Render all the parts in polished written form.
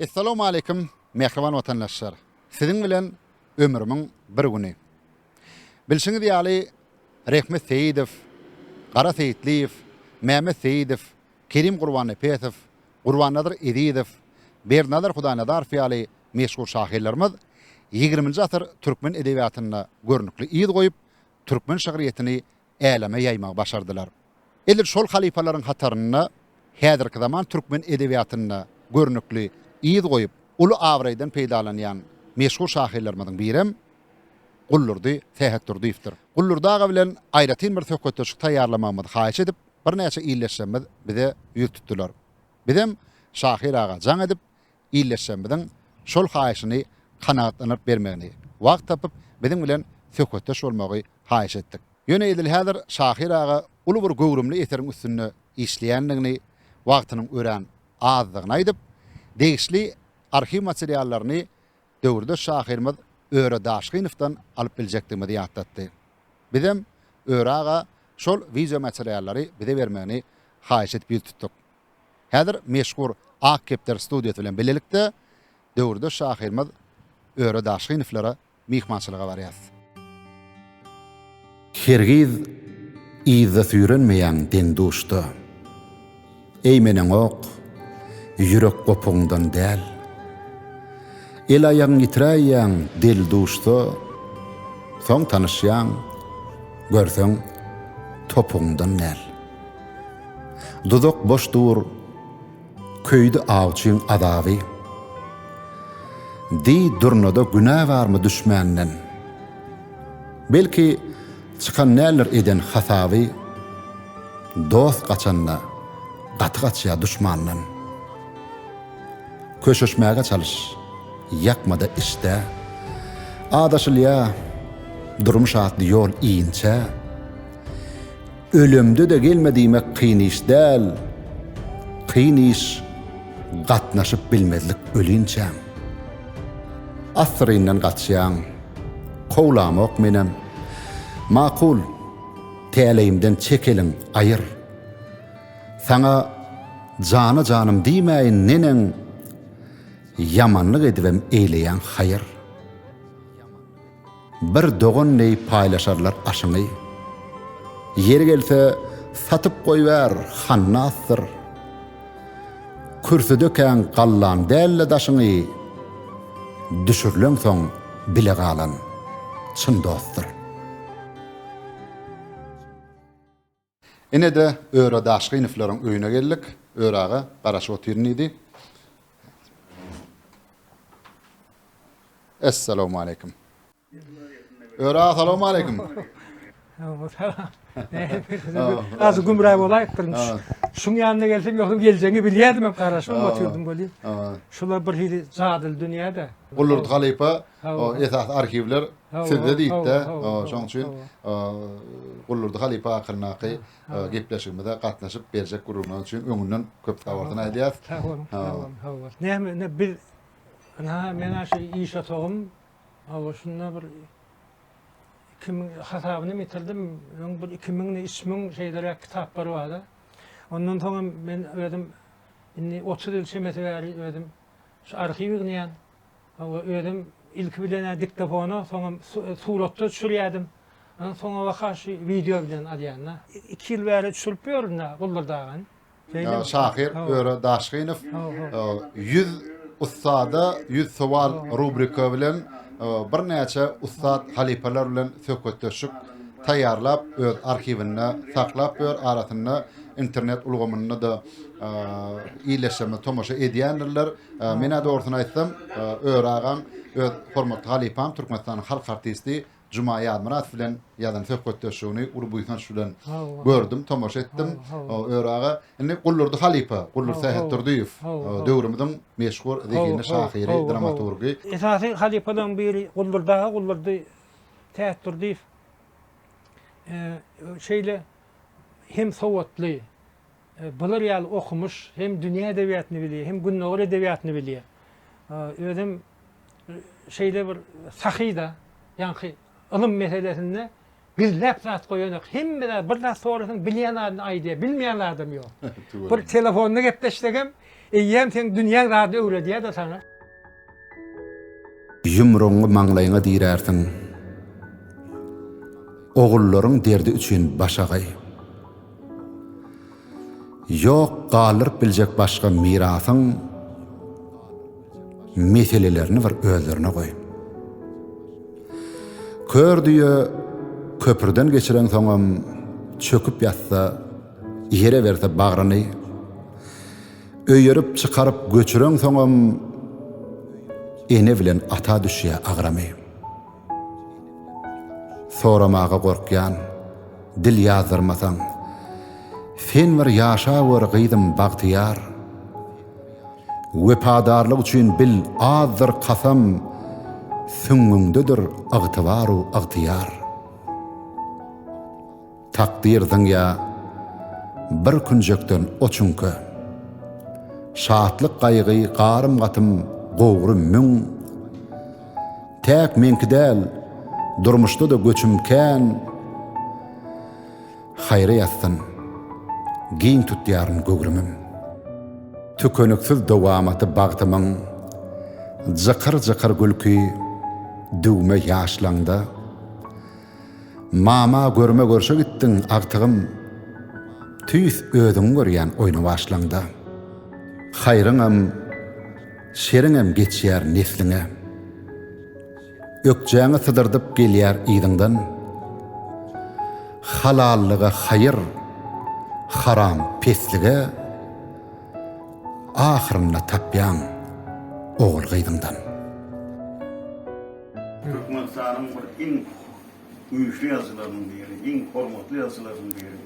Assalamu alaykum, mehriban vatandaşlar. Sizin bilen ömrümün bir güni. Bilşiňiz ýaly Rehmet Seýidow, Gara Seýitliýew, Mehmet Seýidow, Kerim Gurban Epesow, Gurban Nadir Edidow, Bernadir Hudaýnadarov ýaly meşhur şahirlerimiz 20-nji asyr türkmen edebiýatyna görnükli ýyl goýup, türkmen şahyryetini äleme ýaýmak başardylar. Elir şol halifalaryň hataryna häzirki zaman türkmen edebiýatyna görnükli ýyl goýup, ulu awraýdan peýdalanýan meşhur şahirlerimizden birim Gullurdy Seýhatdurdyýewdir. Gullurdaga bilen aýratyn bir söhbetdeşik taýýarlamamyzy haýyş edip, bir näçe ýylleşmemiz bize ýyl tutdular. Bizem şahir aga jaň edip, ýylleşmemiziň şol haýyşyny kanagatlanıp bermegini wagt tapyp, bizim bilen söhbetdeş bolmagy haýyş etdik. Ýöne edil häzir şahir aga ulu bir göwrümli eteriň üstünde işleýändigini, wagtynyň ören azdygyny aýdyp, degişli arhiw materiallaryny döwürde şahirimiz Öre Daşgynowdan alyp biljekdigimizi ýatdatdy. Bizem Öre aga şol video materiallary bize bermegini haýyş edip ýyl tutdyk. Häzir meşhur Akkepter studiýasy bilen bilelikde döwürde şahirimiz Öre Daşgynowlara mihmançylyga barýar. Hergiz ýyza süýrenmeýän den duşda. Ey meniň ok, ýürek gopuňdan däl. El ayaň ýiträýän dil duşda, soň tanyşýan, görseň topuňdan näl. Dudok boş dur, köýdi awçyň adaby. Di durnada günah barmy düşmänden? Belki çıkan näler eden hasaby, dost gaçanna, gaty-gaçya düşmandan. Köşeşmäge çalyş. Yakmada işte, adaşılya, durmuş atlı yol iyinçe, ölümde de gelmediğime kıyın iş del, kıyın iş, gatnaşıp bilmezlik ölünçe. Asrından kaçyan, kovlamak menen, makul, teleyimden çekelin ayır, sana canım diýmäýin nenen, yamanlyk edibem eýleýän haýyr. Bir dogan ney paýlaşarlar aşyny. Yer gelse satyp goýber hannasdyr. Kürsü döken gallan dälle daşyny. Düşürleň soň bile galan çyn dostdyr. Ene de Öre Daşgynowlaryň öýüne geldik. Öre aga garaşyp oturýardy. Assalamu alaykum. Öre assalamu alaykum. Az gümrah bolayıptır. Şuň ýanyna gelsem ýokdum geljeňi bilýärdim, garaşyp oturdum bolýar. Şular bir hili zadil dünýäde. Gullurdy Halipa, o esas arkiwler sizde diýdi. Şoň üçin Gullurdy Halipa akyrnaky gepleşigimizde gatnaşyp berjek gurulman üçin öňünden köp tawardan aýdýar. Ne bir men aşy iş atagym, şunda bir 2000 hasabyny bitirdim. Bir 2000 ismiň şeýlere kitaplar bardy. Ondan soň men öýdüm, indi 30 ýyl şeýmeti bäri öýdüm. Şu arhiwi gynýan. Öýdüm ilk bilen diktofonu, soň suratda düşürýärdim. Ondan soň wakaşy video bilen alýanna. 2 ýyl bäri düşürip ýörünä Gullurdagan. Şahir Öre Daşgynow 100 ustada 100 sowal rubrika bilen bir näçe ustad halipalar bilen söhbetdeşik taýýarlap öz arkiwinde saklap ber, aratyny internet ulgamyny da ýyleşme tomaşa edýänler. Mena dogrusyny aýtsam, Öre agam öz hormatly halipam Türkmenistanyň halk artisti Juma Ýadmyrat bilen ýadan söhbetdeşigini urbuýsan şulan gördüm, tomaşa etdim. Öre aga indi Gullurdy Halipa, Gullur Seýhatdurdyýew, döwrümiziň meşhur degini şahyry, dramaturgy. Esasy halipadan biri Gullurdy Seýhatdurdyýew. Şeýle hem sowatly, bular ýaly okumuş, hem dünýä edebiýatyny bilýär, hem günnäger edebiýatyny bilýär. Özüm şeýle bir sahyda, ýani ilm meselesinde gizläp zat goýanak. Hemmeler birla sorasyn bilýän adam aýdy, bilmeýän adam ýok. Bir telefonna gepleşdigem, eýýem sen dünýä rady öwrediýär da sana. Yumruňy maňlaýyňa diýerärsiň. Ogullaryň derdi üçin başagay. Yok galyryp biljek başga mirasyň meselelerini bir özlerine koy. Kördüýe köprüden geçiren soňam çöküp ýatsa, ýere berse bagrany, öýerip çykaryp göçüren soňam ene bilen ata düşýär agramy. Soramaga gorkýan, dil ýazyrmasaň, sen bir ýaşawar gyýdym bagtyýar. Wepadarlyk üçin bil azdyr kasam, süňüňdedir agtywaru agtyar. Takdirdiň ýa bir künjekden oçunky. Şatlyk gaýgy garym gatym gowry müň. Täk menki däl, durmuşda da göçümkän. Haýry ýatsyn, giň tutýaryn gögrümim. Tükönüksiz dowamaty bagtymyň, jykyr gülki, düwme ýaşlaňda. Mama görme görşe gittiň agtygym, tüýs özüň görýän oýna başlaňda. Haýryňam, şeriňem geçýär nesliňe. Ökjäňi sydyrdyp gelýär ýydyňdan. Halallyga haýyr, haram peslige, ahyrynda tapýan oğul gyýdyňdan. Türkmenistan'ın bir en güýçli ýazylarynyň biri, en hormatly ýazylarynyň biri.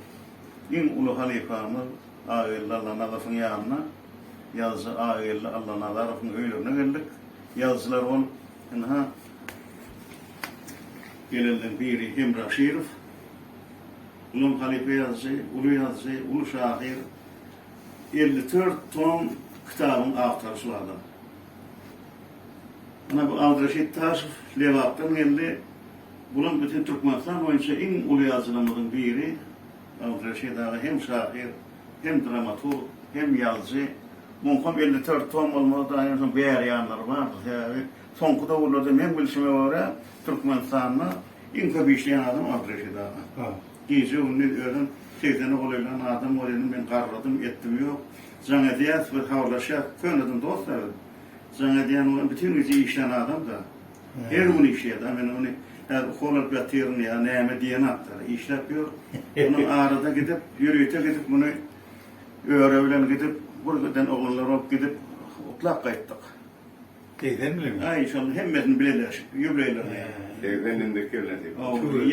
En ulu halifamyz Agilli Allah Nadarowyň ýanyna ýazy Agilli Allah Nadarowyň öýlerine geldik. Ýazylar ol, gelenlerden biri Hemra Şerif, ulum halife ýazy, ulu şahyr, 54 tom kitabın agtarşylady. Ana bu Abdurreşit Taşev Lewapdan geldi. Bunun bütün Türkmenistan boyunca en ulu ýazylarymyzyň biri. Abdurreşit ağa hem şahyr, hem dramaturg, hem ýazy. Mumkin 54 tom bolmady, aýyň beýer ýanlary bar. Soňky dowrlarda men bilşime görä Türkmenistan'da en köp işleyen adam Abdurreşit ağa. Gece onu öğren, teyzeni olaylan adam olaylan ben qarradım, ettim yok. Zanediyat bir havlaşa, köynadım dostlar. Zanediyan olan bütün yüzü işleyen adam da. Her bunu işleyedi. Ben onu kolar batirini ya, neyme diyen atlar. İşlep yok. Onun ağrıda gidip, yürüyüte gidip bunu öğrevlen gidip, buradan oğlanlar olup gidip otlak kayıttık. Teyzen mi? Ay inşallah hemmesini bilirler, yübreylerine yani. Teyzenin de kirledi.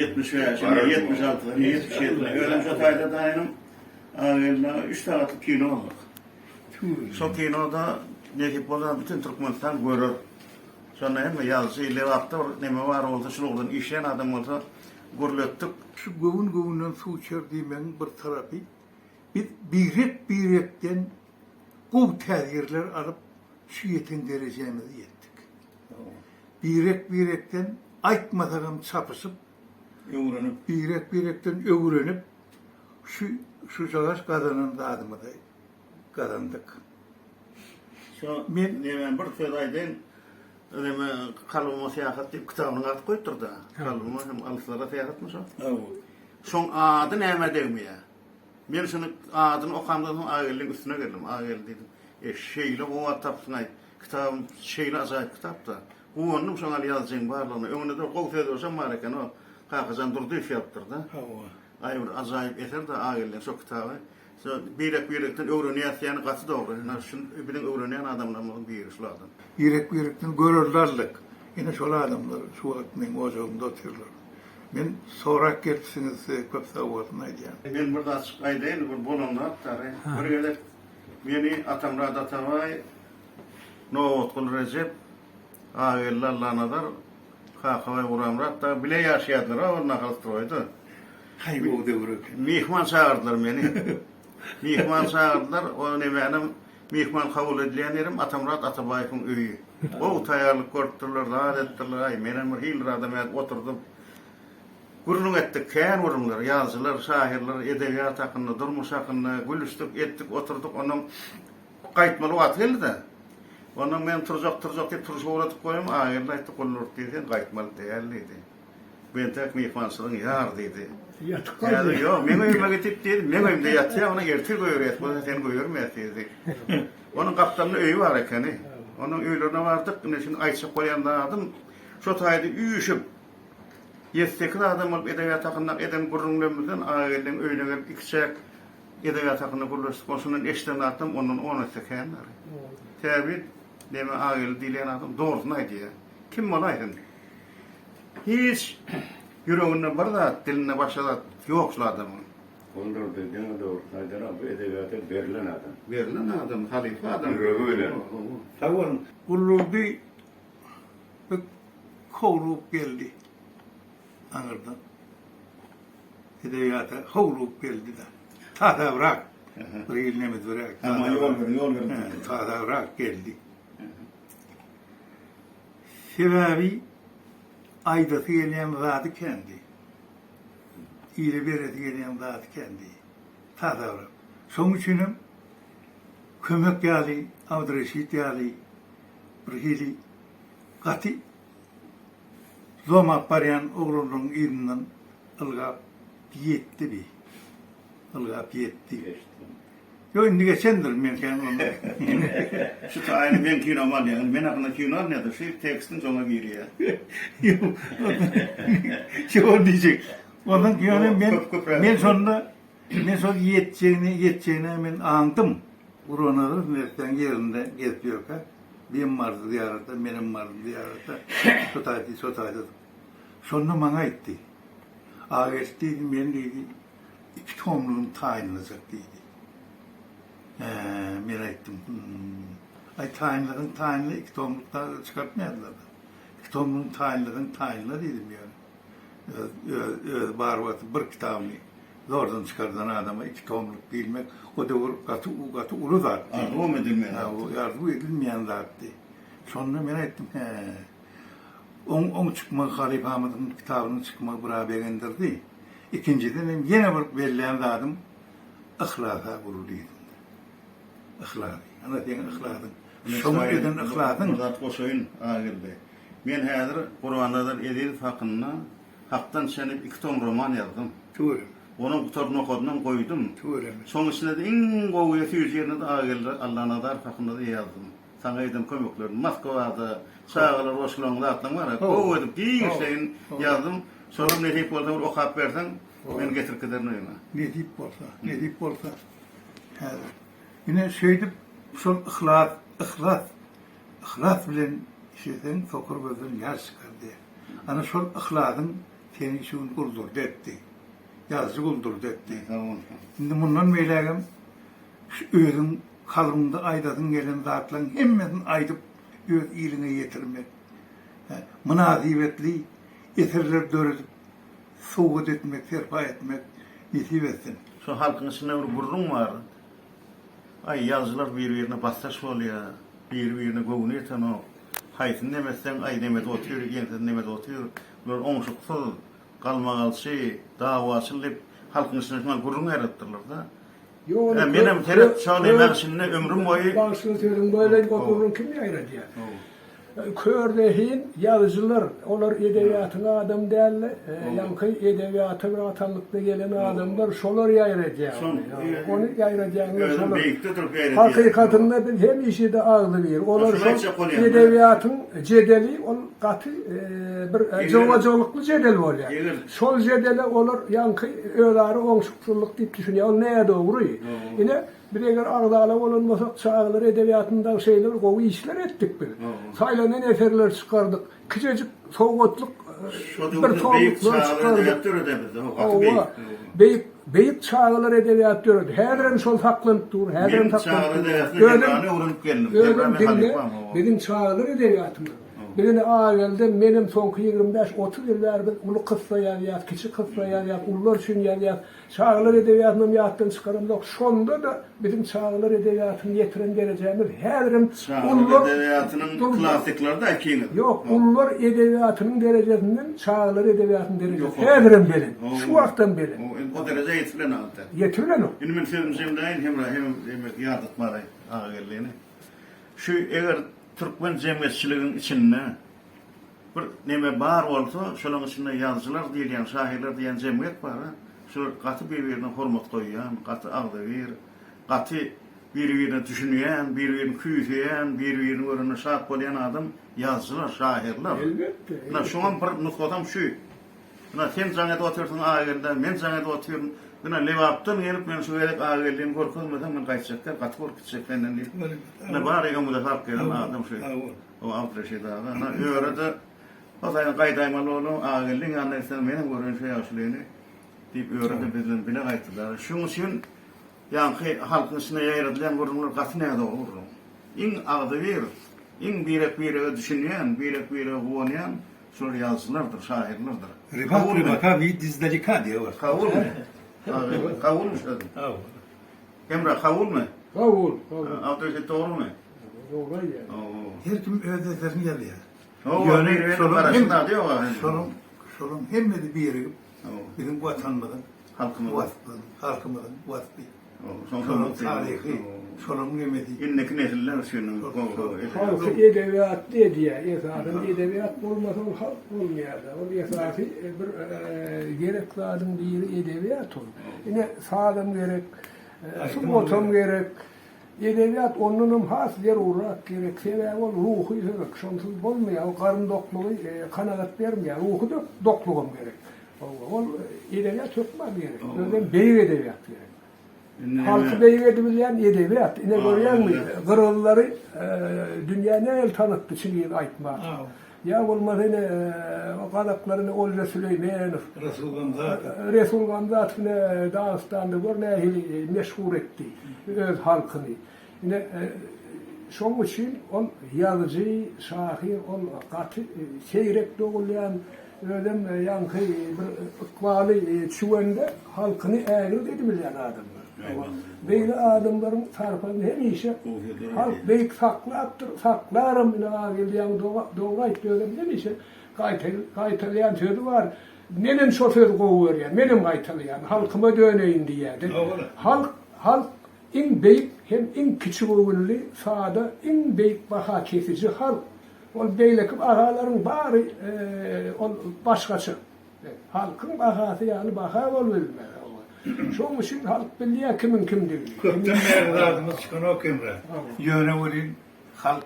70 veya şimdi 76'da, 77'de. Öğrenci otayda dayanım, 3 saatlik kino olduk. So kinoda nekip olan bütün Türkmenistan görür. Sonra hem yazı, levapta neme var olsa, şulukdan işleyen adam olsa görülettik. Şu gövün su içerdiğimin bir tarafı, biz birekten kuv tezgirler alıp şu yetin derecemizi yettik. Birekten aytmadan çapısıp, birekten öğrenip, şu savaş kazanında adımı da kazandık. Men bir fedaydın, kalbıma seyahat deyip kitabını atıp koyutturdu. Kalbıma hem alıslara seyahat mı son? Son adı neyme degmeye. Ben şunu adını okamdan sonra Agilli'nin üstüne geldim. Agilli dedim. Şeyle o atapsın ay. Kitabım şeyle azayip kitap da. Bu onun sonra yazacağın varlığını. Önüne de kol fedorsan var eken o. Kakızan durduğu iş yaptırdı. Ay bir azayip eser de Agilli'nin çok kitabı. Birekten öğrenýän gaty dogry. Şunu bilen öğrenýän adamlardan biri şu adam. Birekten görürlerlik. Yine şol adamlar şu wagtnyň ozagynda oturlar. Men sorak gelipsiňiz köp sag bolsun aýdýan. Men burada açyk aýdaýyn, bir bolanlar tary. Bir gelip meni Atamrad Atabay, Nowotkul Recep, Agilli Allah Nadar, Kakabay Guramrat da bile ýaşaýarlar, onlar galtyroýdy. Hay bu döwrek. Mihman çağırdılar beni. Mihman çağırdılar. O ne benim mihman kabul edilen yerim Atamrad Atabay'ın öýü. O tayarlık korkturlar, rahat ettiler. Ay, menem bir hil radam oturdum. gurrun etdik, kän gurrunlar, yazılar, şahirler, edebiyat hakkında, durmuş hakkında, gülüştük, ettik, oturduk, onun gaýtmaly wagt geldi. Ondan men turjak diýip turşy uğradyp goýam, aýyrly aýtdy, gollur diýdi, gaýtmaly däl diýdi. Ben tek mehmançylygyň ýar diýdi. Yatık Yani kaldı. yok, men öýüme gitip diýdim, men öýümde ýatýar, ona ertir goýuryat, bu sen goýurmaýat diýdi. Onun kaptanlyk öýü var ekeni. Onun öýlerine bardyk, ne şunu aýçyp goýanda adam, şo taýdy üýüşüp, ýetsekli adam bolup edebiyat hakkında eden gurrunlarymyzdan aýylyň öýüne gelip ikçek edebiyat hakkında gurruşdyk, oşundan eşden atym, ondan 10 sekenler. Täbir deme aýyly diýlen adam dogrusyny aýdýar. Kim bolaýdyn? Hiç yüreğinde bir da diline başladı yok şu adamın. Ondur dediğin doğru. Haydar abi edebiyata verilen adam. Verilen adam, halife adam. Yüreği öyle. Tabii. Guruldu bir kovrup geldi. Anırdan. Edebiyata kovrup geldi de. Tahta bırak. Bir ilnemiz bırak. Ama yol verin. Tahta bırak geldi. Sebebi aydası gelen zatı kendi. İyili bereti gelen zatı kendi. Tahta bırak. Son üçünüm kömek geldi, Abdüreşit geldi, bir hili katı zoma parayan oğlunun irinden ılgap yetti bir. Ilgap yetti. Yo indi geçendir men kendi onu. Şu tayini ben kinoman yani. Men hakkında kino nedir? Şey tekstin sona giriyor. Yok. Şey diyecek. Ondan yani ben sonra yeteceğini ben anladım. Buranın nereden yerinde geziyor ka. Benim vardı ziyarette, benim vardı ziyarette. Sotaydı. Sonra bana gitti. Ağaç dedi, ben dedi, 2 tomluğun tayinlenecek dedi. Ben ettim. Ay tayinle 2 tomlukta çıkartmayadılar. 2 tomluğun tayinle dedim yani. Barbatı bir kitabını zordan çıkardan adama 2 tomluk bilmek, o da katı ulu zattı. Yardım edilmeyen. Yardım edilmeyen zattı. Sonra ben ettim. On çıkma Halif Ahmet'in kitabının çıkma buraya beğendirdi. İkinciden yine bir verilen zadım ahlaka vuruluydu. Ahlak. Anlatayım ahlakın. Şomu eden ahlakın. Murat Kosoy'un ağırdı. Men hazır Kur'an'da edil hakkında haktan senip 2 tom roman yazdım. Doğru. Onun kutabını okudum, koydum. Doğru. Son içinde de en kuvveti üzerine de ağırlı Allah'ın adar hakkında da yazdım. Sana edin komiklerim. Moskova'da sağlar, Oslo'nda atlan var ya. Kuvvetim, giyin şeyin yazdım. Sonra ne deyip olsa okuyup versen, ben getir kadarını öyle. Ne deyip olsa. Yine şeydi, son ihlas bilen şeyden sokur gözün yaş çıkardı. Ana son ihlasın seni şunu kuldurdu etti. Yazı kuldurdu etti. Tamam. Şimdi bundan meylegem, şu özün kalbinde aydadın gelen zatların hemmesin aydıp öz iline getirmek. Münasibetli eserler dörüdüp soğut etmek, serpa etmek nasip etsin. Şu halkın içinde bir gurrun var. Ay yazılar birbirine bastaş oluyor. Birbirine kovunu eten o. Haytın demezsen ay demet otuyor, yeniden demet otuyor. Böyle onşuksuz kalmagalışı, davasılıp halkın içinde gurrun yarattırlar da. Benim teret şahane mersinine ömrüm boyu. Başını söyledim böyle okurun kim yayradı ya. Kördehin yazıcılar, onlar edebiyatına adam değerli, yankı edebiyatı ve atanlıkta gelen adamlar şolar yayradı onu yayradığını şolar. Hakikatında bir hem işi de ağlı bir. Onlar şol edebiyatın cedeli, onun katı bir cılvacılıklı cedel var ya. Şol cedeli olur yankı öğleri onşukçuluk deyip düşünüyor. O neye doğru? Yine bir eğer ağdağla olunmasa çağlar edebiyatından şeyler, kovu işler ettik bir. Saylanan eserler çıkardık. Küçücük soğutluk bir topluluklar çıkardık. Beyik çağlar edebiyat diyordu. Herden şol taklanıp dur, herden taklanıp dur. Gördüm dinle, bizim çağlar edebiyatımız. Birine ağa geldi, benim sonki 25-30 yıllar bir ulu kıssa yazıyat, kiçi kıssa yazıyat, ullar üçün yazıyat, çağlar edebiyatının yattan çıkarım yok. Şonda da bizim çağlar edebiyatını yetiren geleceğimiz her birim Çağlar edebiyatının klasikleri da ikiydi. Yok, ullar edebiyatının derecesinden çağlar edebiyatının derecesi. Yok, Her birim belin. o- Şu vaktan belin. O derece yetirilen aldı. Yetirilen o. Şimdi ben sözümüzden hem yad etmeli ağırlığını. Şu eğer Türkmen cemiyetçiliğinin içinde bir neme bar olsa, şunun içinde yazıcılar diyen, şahirler diyen cemiyet var. Şu katı birbirine hürmet koyan, katı ağdavir, katı birbirine düşünüyen, birbirine küyüyen, birbirine önüne şart koyan adam yazıcılar, şahirler. Elbette. Şu an bir noktam şu. Sen zannet oturtun ağırlığında, men zannet oturtun. Buna levaptan gelip men şu elek ağırlığını korkutmadan men kaçacaklar, katı korkutacak benden değil. Ne var ya bu da fark gelen adam şu. O altı şey daha. Öğrede o zaman kaydaymalı onu ağırlığın anlayıştan benim görün şey yaşlığını deyip öğrede bizden bile kayıttılar. Şunun için yani halkın içine yayırılan vurumlar katı ne doğru. İn ağdı verir. İn birek düşünüyen, birek oynayan şöyle yazılardır, şairlerdir. Ribaka bir dizdeli ka diye var. Kavul mu? Kavul mu söyledin? Emre kavul mu? Kavul. Avdöşet doğru mu? Doğru ya. Her kim ödetlerini geldi ya. O bir arasında diyor var. Sorun hem de bir yeri bizim vatanımızın, Halkımız. halkımızın Son tarihi, sorun yemedi. İnneki nesiller şunun. Halkı edebiyat diye esasında edebiyat olmasa halk olmayardı. O esası bir gerek lazım bir edebiyat olur. Yine sağlam gerek, subotum gerek. Edebiyat onun has zarurat gerek. Sebep ol ruhu gerek. Şonsuz olmuyor. O karın dokluğu kanaat vermiyor. Ruhu da dokluğum gerek. O edebiyat çökmez gerek. Öyle beyir edebiyat gerek. Halkı beyir edebilen edebiyat. Yine görüyor musun? Kırılları dünyaya el tanıttı şimdi aytma. Ya olmaz yine o kadaklarını Olca Süleymanov, Resul Gamzat yine Dağıstan'da görneği meşhur etti öz halkını. Yine şunun için on yazıcı, şahir, on katı seyrekte olayan öyle yankı bir ikbali çuvende halkını eğri edebilen adamlar. Böyle adamların tarafından hem işe halk beyik saklarım ile ağırlayan doğayt diyorum demişse kaytalayan sözü var. Benim şoför kovuyor yani, benim kaytalayan halkıma döneyim diye. Halk en beyik hem en küçük oğullu sağda en beyik baha kesici halk. O beylekip ağaların bari başkası. Halkın bahası yani baha olmuyor. Şunun için halk biliyor kimin kimdir. Köpten merdadımız çıkan o kimre. Yöne olin, halk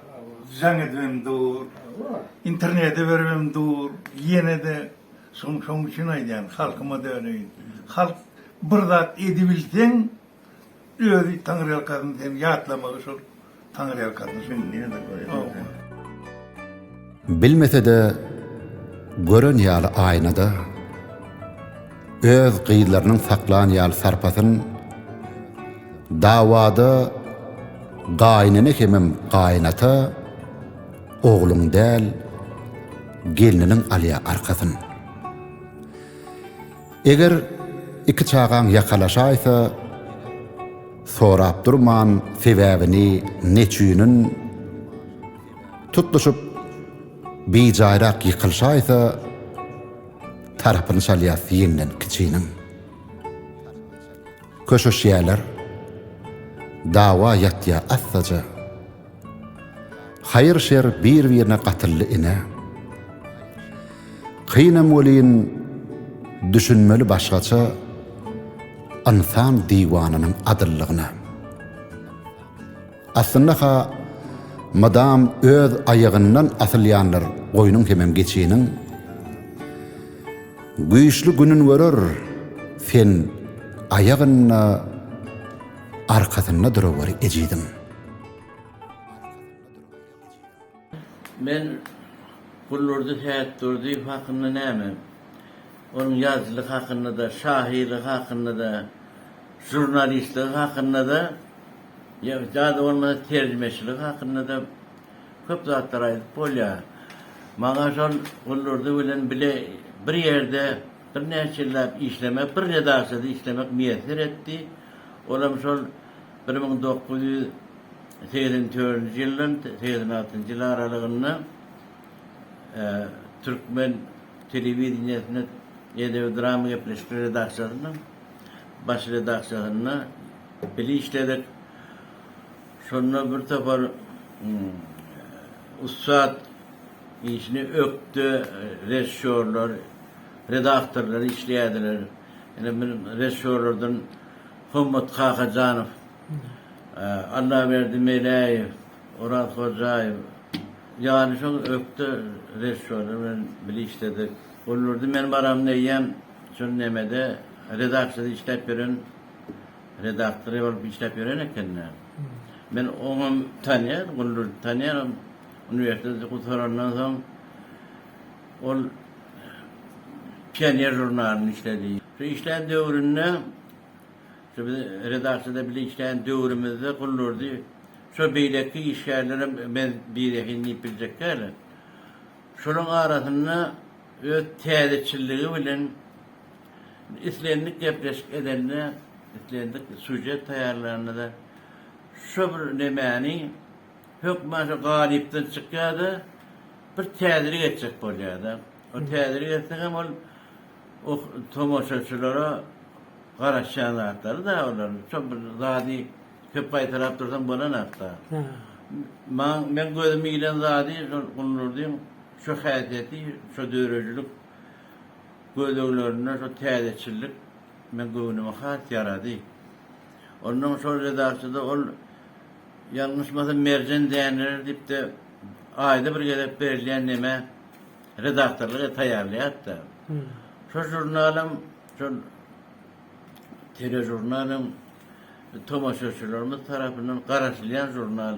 zannedem dur, internete vermem dur, yine de son için aydan halkıma döneyin. Halk bırdat edebilsen, öyle Tanrı yalkadın sen yatlamağı sol, Tanrı yalkadın sol. Bilmese de görün ýaly aynada öz gıylarynyň saklan ýaly sarpasyn dawada gaýnyny hemem gaýnata ogluň däl gelininiň alýa arkasyn. Eger iki çağan ýakalaşaýsa sorap durman sebäbini neçüýünün tutuşup bijayrak ýykylşaýsa tarapyny çalýas ýeňden kiçiginiň. Köşüş ýerler dawa ýatýa assaja. Hayır şer bir-birine gatylly ine. Kynam welin düşünmeli başgaça insan diwanynyň adyllygyna. Aslynda madam öz ayagyndan asylýanlar goýunyň hemem geçiginiň güýçli günün görür, sen ayagyna arkasyna durawary ejidim. Men bullurdy häýät durdy hakynda näme? Onun yazılık hakynda da, şahirlik hakynda da, jurnalistlik hakynda da, ya da olmasa tercümeçilik hakynda da köp zatlar aýdyp bolýar. Maňa şol gulurdy bilen bile bir ýerde bir näçe ýyllap işlemek, bir redaksiyada işlemek meýesir etdi. Olam şol 1984 ýylyň 86-njy ýyl aralygynda Türkmen telewizionyasynda Edebi drama gepleşme redaksiýasynyň baş redaksiýasyna bile işledik. Şonda bir tapar ustad işini öktü, rejissörler, redaktorlar işleýärdiler. Ene bir rejissörlerden Hummat Kakajanow, Allah verdi Melaýew, Orat Hojaýew, ýani şol öktü rejissörler bile işledik. Olurdu men baram näýem şol nemede redaksiyada işläp beren redaktor bolup işläp beren ekenler. Men onu tanýar, onu tanýarym. Üniversitede gutarandan soň ol Pioner jurnalyny işledi. Şu işlän döwründe şu redaksiyada bile işlän döwrümizde gulurdy. Şu beýleki işgärlere men birehinni biljekler. Şonuň arasynda öz täzeçilligi bilen islendik gepleşik edenler, islendik sujet taýarlarynda şu bir nemäni hökmaşa galipden çykýardy, bir täzelik etjek bolýardy. O täzelik etsem ol o tomoşaçylara garaşýanlar da olar. Çok bir zady köp gaýtarap dursam bolanakda. Men gözüme gilen zady gulurdym. Şu häsiýeti, şu dörejilik gözleglerine şu täzeçilik men göwnüme hat ýarady. Ondan sonra redaksiyada ol ýalňyşmasa merjen däňler dip de aýda bir gelip berilýän neme redaktorlygy taýýarlaýatdy. Şu jurnalym, şu telejurnalym tomoşaçylarymyz tarapyndan garaşylýan jurnal.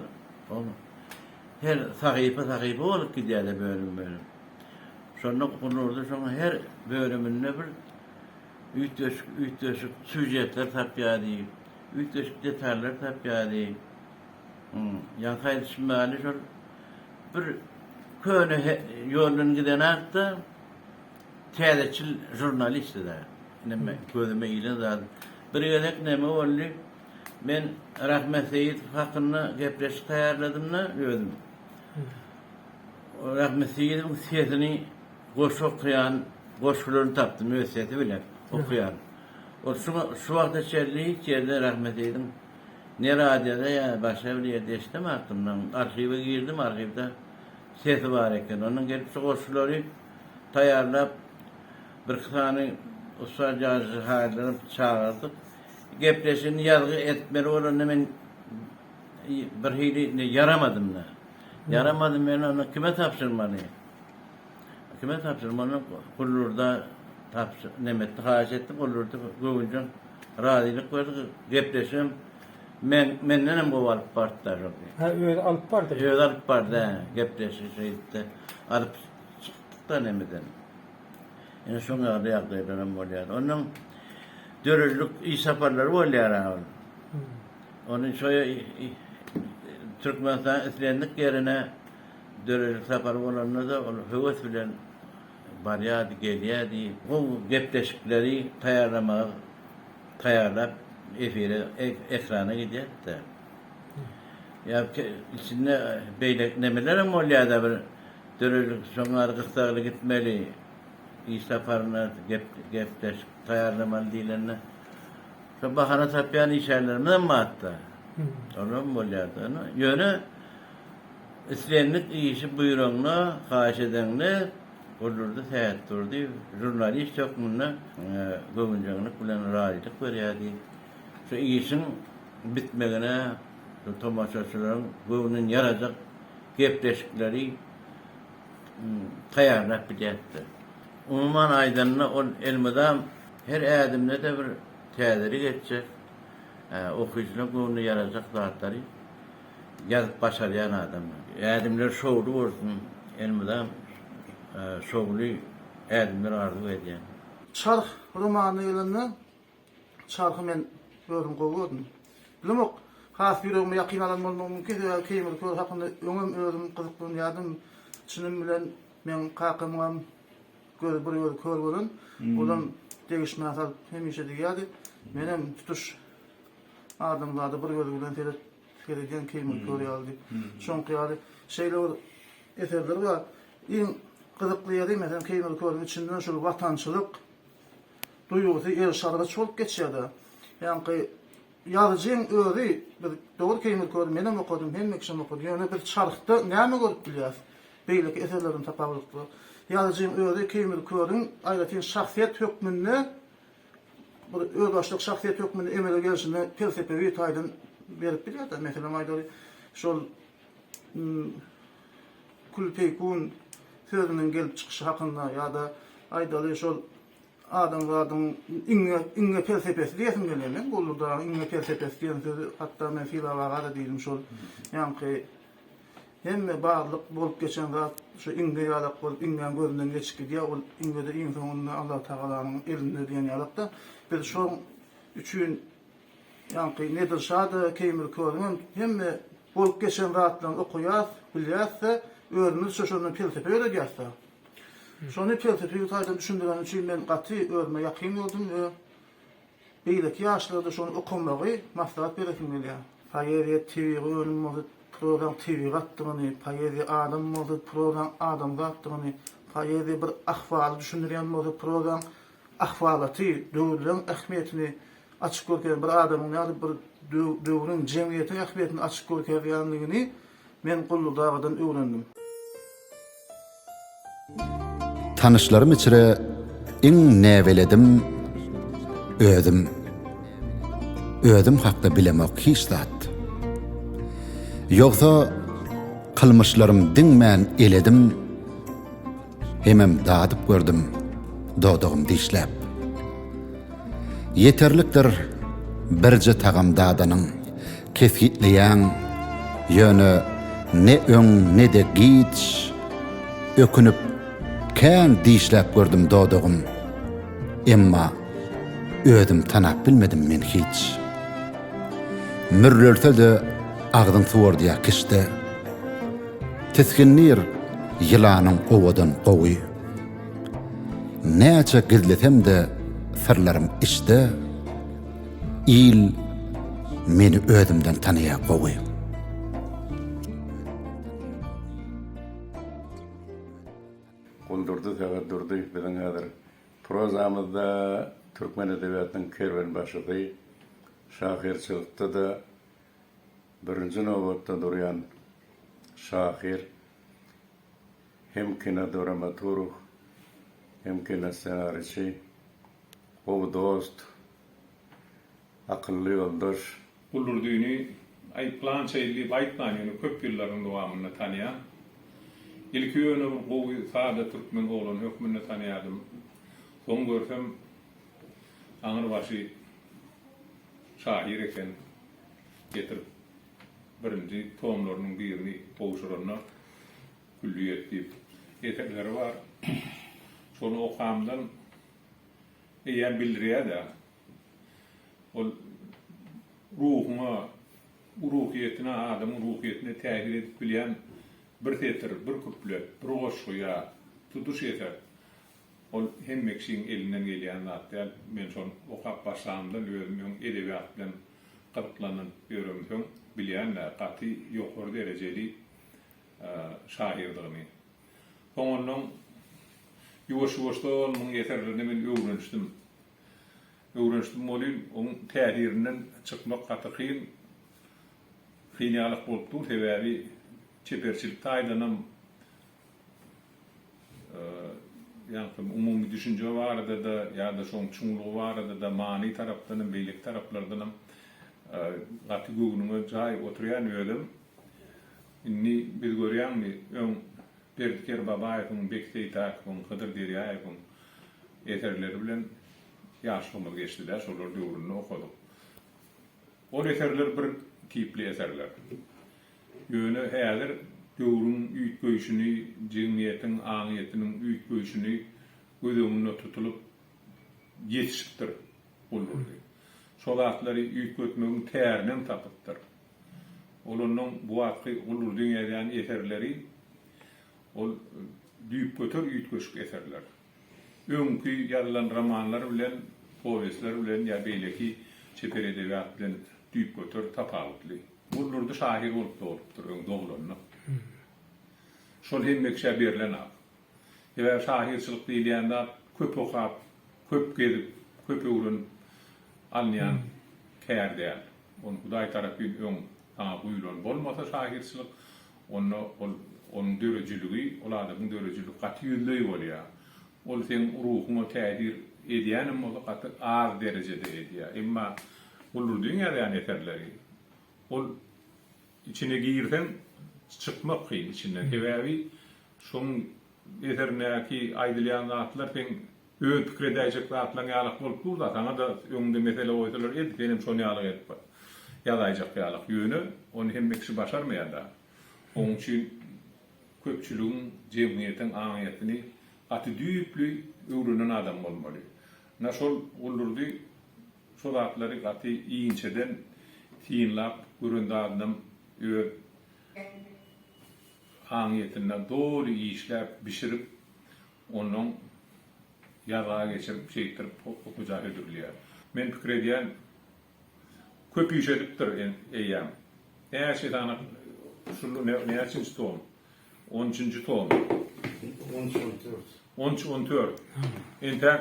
Her sahypa bolup gidýärdi bölüm. Şonda gulurdy, şoňa her bölüminde bir üýtgeşik süjetler tapýardy, üýtgeşik detallar tapýardy. Ýa-da ismali şol bir köne ýolun giden atda täzeçil jurnalistdi. Neme gözüme ýylan zat. Bir gelek neme boldy? Men Rahmet Seyit hakyny gepleşik taýarladym-da özüm. Rahmet Seyit'iň sesini goşu okyan, goşularyny tapdym öz sesi bilen okyan. O şu wagtda çerli Rahmet Seyit'iň ne radyoda ya başka bir ýerde eşitmeýärdim. Arşiwe girdim, arşivde sesi bar eken. Onuň gelip şu goşulary taýarlap bir kysany ustad ýazgy haýrlanyp çağırdyk. Gepleşini ýalgy etmeli bolan men bir hili yaramadym da. Yaramadym men onu kime tapşyrmaly? Kime tapşyrmaly? Gulurda nemetdi haýyş etdim, gulurda gowunjun radylyk berdi, gepleşim mennenem bu alıp bartlar. Ha öyle alıp bardı. Öyle alıp bardı, gepleşik şeyde alıp çıktıkta nemeden. Yani şoňa ýagdaýlarym bolýar. Onuň dörüjlük isaparlary bolýar. Onun şoýa Türkmenistan islendik ýerine dörüjlük sapar bolanlar da höwes bilen barýady, gelýärdi. Bu gepleşikleri taýarlap efire ekrana gidýärdi. Ya içinde beýlek nemeler bolýardy bir dörüjlük şoňa gystagly gitmeli. İsaparlar gepleşik taýarlamaly diýlenler. Şu bahana tapýan işlerlerden mi hatta? Onun bolýardy. Ýöne islenlik işi buyrugyna haýyş edenler olurdy, täýär durdy. Jurnalist ýokmunda gowunjaglyk bilen raýlyk berýärdi. Şu işin bitmegine şu tomaşaçylaryň gowunyň ýarajak gepleşikleri taýarlap bilýärdi. Umuman aýdanyna ol elmedam her ädimde de bir täzelik etjek. Okuyucular gowunyň ýarajak zatlary ýazyp başarýan adamlar. Ädimler şowlu bolsun, elmedam şowly ädimler arzu edýän. Çarx romanı ýylynda çarxy men görüm gowdum. Bilemok, has ýüregime ýakyn alan bolmam mümkin, keýmir köz hakynda öňüm özüm gyzyklanýardym. Çynym bilen men kakymam göz bir göz kör bolan, olam degişmä sal hemişe diýýärdi. Menem tutuş adamlady bir göz bilen teleden keýmil kör ýaldy. Şoň ýaly şeýle eserler bar. Iň gyzykly ýeri meselen keýmil körüň içinden şol watançylyk duýgusy el şarga çolup geçýärdi. Ýani ýazyjyň özi bir dogry keýmil kör menem okudum, hem mekşem okudum. Ýöne bir çarhykda näme görüp bilýär? Beýleki eserleriň tapawlykly. Ýazyjyň özi keýmil körüň aýratyn şahsiýet hökmünde bir özbaşlyk şahsiýet hökmünde emele gelişinde felsepewi taýdan berip bilýär. Meselen aýdary şol kulpeykun sözüniň gelip çykyşy hakynda ýa-da aýdary şol adam inge felsefesi diýesim gelýär. Men bolurda inge felsefesi diýen sözü hatda men filawara da diýdim şol. Ýani hemme barlyk bolup geçen zat şu inge ýalak bolup ingen gözünden geçip diýär. Ol ingede insanyň Allah Taalanyň elinde diýen ýalakda bir şol üçin ýani nedir şada keýmil körüň hemme bolup geçen zatlaryň okuýar, bilýärse özüni şoşundan felsefe öğretýärse. Şonu felsefe taýdan düşündiren üçin men gaty özüme ýakyn boldum we beýleki ýaşlarda şonu okumagy maslahat beresim gelýär. Paýery teýgörüm mozu program teýgi gatdygyny, paýery adam mozu program adam gatdygyny, paýery bir ahwaly düşündirýän mozu program ahwalaty, döwrüň ähmiýetini açyk görken bir adamyň ýa-da bir döwrüň jemgyýetiň ähmiýetini açyk görkenligini men gulludagadan öwrendim. Tanışlarım içire iň näweledim ödüm hakda bilemek hiç zat. Yoksa kılmışlarım dinmän eledim, hemem dağıtıp gördüm doğduğum dişlep. Yeterlikdir birce tağam dağdanın keskitleyen yönü ne öň ne de giç ökünüp kän dişlep gördüm doğduğum. Emma ödüm tanap bilmedim men hiç. Mürröltelde ağdın suwardyya kışdy. Teskinlir yılanyň owadan gowy. Näçe gizletem de sırlarım işte. İl meni ödümden tanıya gowy. Kuldurdu tegaddurdu bilen hadir. Prozamızda Türkmen edebiyatynyň kerwen başydy. Şahirçilikde de birinci nowatda durýan şahir hem kina dramaturg hem kina senaristçi, o dost, akıllı yoldaş. Ulurduýuny aýplan çeýlip aýtmanyny köp ýyllaryň dowamyny tanıyan. İlki ýöne bir gowy sada türkmen bolan hökmüni tanıýardym. Soň görsem aňyr başy şahir eken getirip birinci tomlarynyň birini powşurana külliyet diýip etekleri var. Şonu okamdan eýer bildirýär-de ol ruhiyetine, adamın ruhiyetine tähir edip bilýän bir tetir, bir kuplet, bir goşguya tutuş yeter. Ol hemmekşiň elinden gelýän zat. Men şonu okap başlandan özümň edebiýat bilen gyzyklanyn ýörümsüň bilýän gaty ýokary derejeli şahirdigini. Onuň ýuwaş-ýuwaşdan muň eserlerini men öwrenişdim. Bolýan onuň tähirinden çykmak gaty kyn. Finýalyk bolupdy, sebäbi çeperçilik taýdanam ýa-da umumy düşünje barada da ýa-da şoň çuňlugy barada da many tarapdan, beýlik taraplardan gaty göwnüme jaý oturýan ýölim. Inni biz görýänmi, öň Berdiker Babaýewiň, Bekdey Takyň, Hydyr Derýaýewiň eserleri bilen ýaşlygymyz geçdi-de, şolar döwründe okuduk. O eserler bir tipli eserler. Ýöne häzir döwrüň üýtgeýşini, jemgyýetiň, aňyetiniň üýtgeýşini gözüňde tutulup ýetişipdir bolurdy. Şol atlary üýtgetmegiň tärinden tapypdyr. Olanyň bu wagty ulur dünýäden eserleri ol düýüp götür üýtgeşik eserler. Öňkü ýazylan romanlar bilen, powestler bilen ýa beýleki çeper edebiýat bilen düýüp götür tapawutly. Bulurdy şahyr bolup doğupdyr doglanna. Şol hemmekşe berilen ak. Ýa şahirçilik diýilýände köp okap, köp gezip, köp öwrün alýan kär däl. Onu Hudaý tarapy öň buýulan bolmasa şahirçilik, onun dörejeligi, ol adamyň dörejeligi gaty ýüzlügi bolýar. Ol sen ruhuňa täzir edýänem bolsa gaty az derejede edýär. Emma bulurdyň ýa-da eserleri. Ol içine girsen çıkmak kıyın içinden. Tevavi şoň eserindäki aýdylýan zatlar sen öz pikir edäjek zatlaryň ýalyk bolup durda, sana da öňünde mesele goýsalar edi, benim şonu ýalyk edip ýazaýjak ýalyk ýöne, onu hem kişi başarmaýanda. Onuň üçin köpçüligiň jemgyýetiň aňatyny aty düýüpli öwrenen adam bolmaly. Naşol ulurdy şol zatlary aty iňçeden tiýinlap görende adam öz aňatyny dogry işläp bişirip onuň ýaga geçirip şeýtirip okuja edilýär. Men pikir edýän köp iş edipdir eýäm. Näçe şeytana şunu näçe tom? 13-nji tom. 13-14. Entek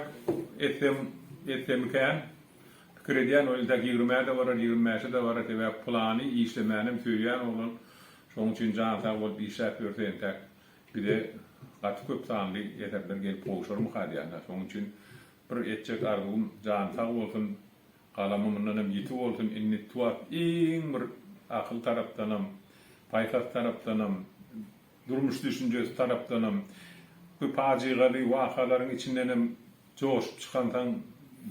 ettem kan pikir edýän olda 20-de bar, 25-de bar we plany işlemänim söýýän olan şoň üçin janta bolup işläp ýörse entek bir de gaty köp sanly ýeterler gelip goşurum hadýanda. Şoň üçin bir etjek argum janta bolsun, galamymynyň ýeti bolsun, inni tuat iň bir akyl tarapdanam, paýkat tarapdanam, durmuş düşünjesi tarapdanam, köp ajigaly wakalaryň içindenem joşup çykandan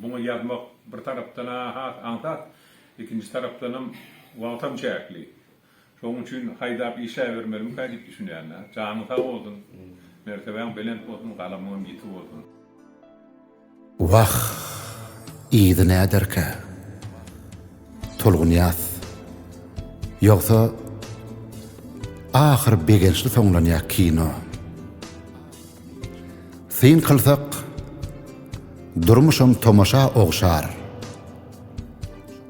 bunu ýazmak bir tarapdan aňtat, ikinji tarapdanam wagtam çäkli. Şoň üçin haýdap işe bermelim diýip düşünýärler. Janyň sag bolsun. Mertebem belent bolsun, galamym ýeti bolsun. Wah, iyidi näderke? Tolgunyaz. Ýogsa ahir begençli soňlanýar kino. Sen kılsak durmuşum tomaşa oğşar.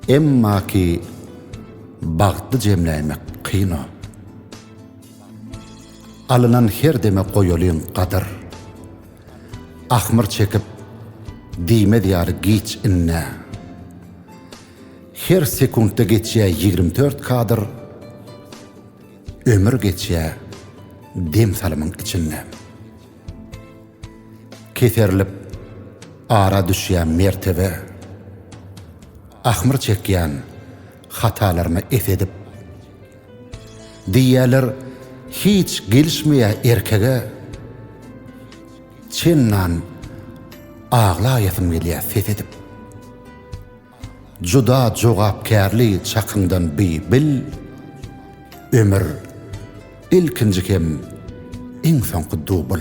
Emma ki bagtly jemlämek kino. Alınan her deme koyolun qadır. Ahmır çekip dime diyarı geç inne. Her sekundda geçýär 24 kadr. Ömür geçýär dem salymyň içinde. Keserilip ara düşýän mertebe. Ahmır çekýän hatalarymı efedip diýerler hiç gelişmeýär erkege çennan ağlaýasym gelýär fethedip juda jogapkärli çakyndan bil ömür ilkinji kem iň soňky dubul.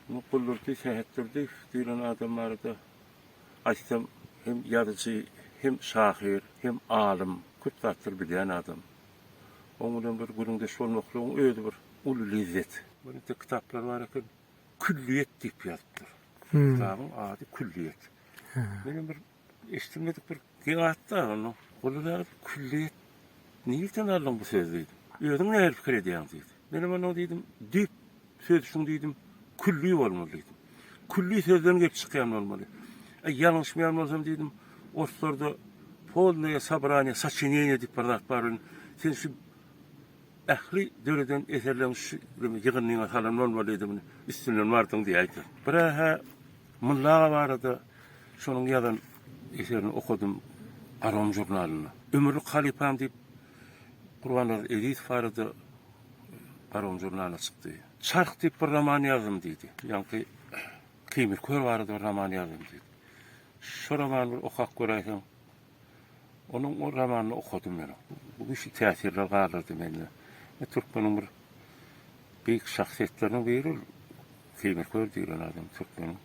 Mukulurki şähetdirdi diýilen adamlarda açsam hem ýazyjy, hem şahyr, hem alim, köp zatlar bilýän adam. Oňdan bir günüňde şolmaklygyň öýdi bir uly lezzet. Bu kitaplar bar eken külliyet diýip ýazypdyr. Kitabın ady külliyet. Benim bir eşitmedik bir gigatda onu. Olar külliyet niýeten alyn bu sözi? Özüň näme pikir edýän diýdi. Benim onu diýdim, diýip söz şunu diýdim, külli bolmaly diýdim. Külli sözden gelip çykýan bolmaly. Ýalňyşmaýan bolsam diýdim, ortada polnaya sabrania saçynýany diýip baryn. Sen şu ähli döwleden eserlerini ýygynyňa salan bolmaly diýdim. Üstünden bardyň diýdi. Biraha mulla barada şonuň ýazan eserini okudum Aram jurnalyny. Ömürlük halipam diýip Qurbanlar Edis farada Aram jurnalyna çykdy. Çark diýip bir roman ýazdym diýdi. Ýa-ni Kemir kör barada bir roman ýazdym diýdi. Şu romanı okak görýän. Onun o romanını okudum ben. Bu işi täsirler galdy mende. Türkmeniň bir büyük şahsiýetleriniň biri Kemir kör diýilen adam Türkmeniň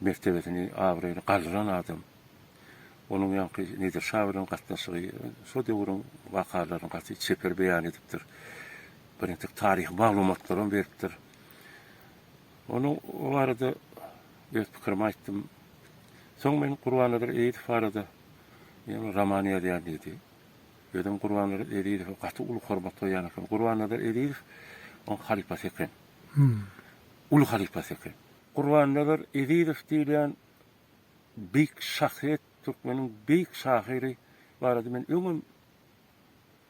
mertebesini awraýan galdyran adam. Onun ýa-ni nedir şahyryň gatnaşygy, şu döwrüň wakalaryny gaty çeper beýan edipdir. birinci tarih maglumatlaryny beripdir. Onu o arada öz pikirimi aýtdym. Soň men Gurbannazyr Eýidip arada ýa-ni Ramaniýa diýen dedi. Ödüm Gurbannazyr Eýidip gaty ulu hormat goýan eken. Gurbannazyr Eýidip on halifasy eken. Ulu halifasy eken. Gurbannazyr Eýidip diýilen büyük şahsiyet, Türkmenin büyük şahiri barada men öňüm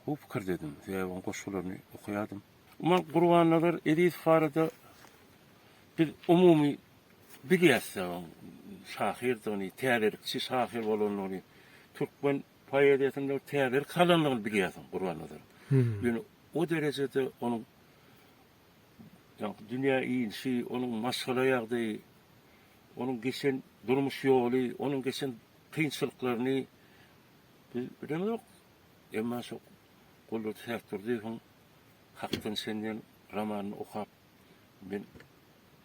bu pikir dedim. Ýa-ni goşularyny okuýardım. Uman Gurbannazyr Eýidip barada bir umumi bilýärsiň şahirdigini, tärirlikçi şahir bolanyny, Türkmen poeziýasynda tärir kalanlygyny bilýärsiň Gurbannazyr. Ýöne o derejede onuň dünýä iýinşi, onuň maşgala ýagdaýy, onuň geçen durmuş ýoly, onuň geçen kynçylyklaryny bilemok. Emma şo gollary täkdirdiň hakdan senden romanyny okap men